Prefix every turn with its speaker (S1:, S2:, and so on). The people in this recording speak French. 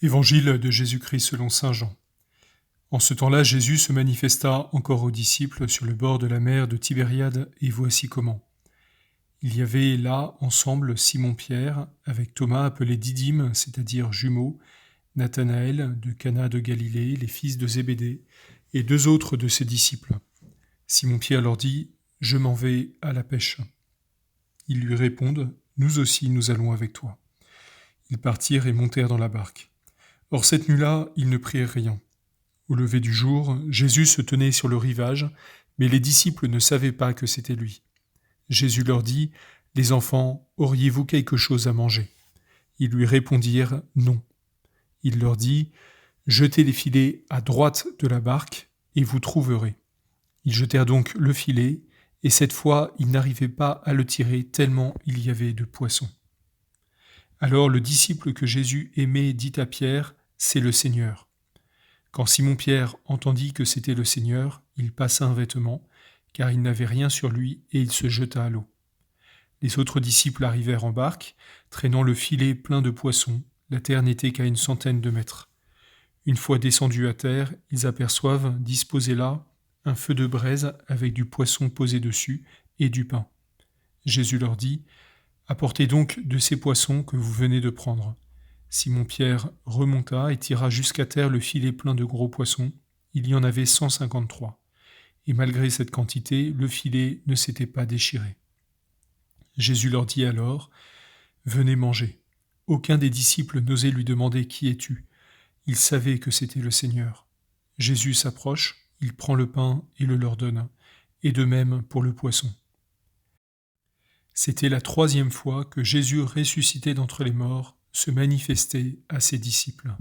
S1: Évangile de Jésus-Christ selon saint Jean. En ce temps-là, Jésus se manifesta encore aux disciples sur le bord de la mer de Tibériade, et voici comment. Il y avait là ensemble Simon-Pierre, avec Thomas appelé Didyme, c'est-à-dire jumeaux, Nathanaël de Cana de Galilée, les fils de Zébédée, et deux autres de ses disciples. Simon-Pierre leur dit « Je m'en vais à la pêche ». Ils lui répondent « Nous aussi, nous allons avec toi ». Ils partirent et montèrent dans la barque. Or cette nuit-là, ils ne prirent rien. Au lever du jour, Jésus se tenait sur le rivage, mais les disciples ne savaient pas que c'était lui. Jésus leur dit « Les enfants, auriez-vous quelque chose à manger ?» Ils lui répondirent « Non ». Il leur dit « Jetez les filets à droite de la barque, et vous trouverez. » Ils jetèrent donc le filet, et cette fois ils n'arrivaient pas à le tirer tellement il y avait de poissons. Alors le disciple que Jésus aimait dit à Pierre « C'est le Seigneur ». Quand Simon-Pierre entendit que c'était le Seigneur, il passa un vêtement, car il n'avait rien sur lui, et il se jeta à l'eau. Les autres disciples arrivèrent en barque, traînant le filet plein de poissons. La terre n'était qu'à 100 de mètres. Une fois descendus à terre, ils aperçoivent, disposé là, un feu de braise avec du poisson posé dessus et du pain. Jésus leur dit « Apportez donc de ces poissons que vous venez de prendre. » Simon-Pierre remonta et tira jusqu'à terre le filet plein de gros poissons. Il y en avait 153. Et malgré cette quantité, le filet ne s'était pas déchiré. Jésus leur dit alors « Venez manger. » Aucun des disciples n'osait lui demander « Qui es-tu » Il savait que c'était le Seigneur. Jésus s'approche, il prend le pain et le leur donne, et de même pour le poisson. C'était la 3e fois que Jésus, ressuscité d'entre les morts, se manifestait à ses disciples.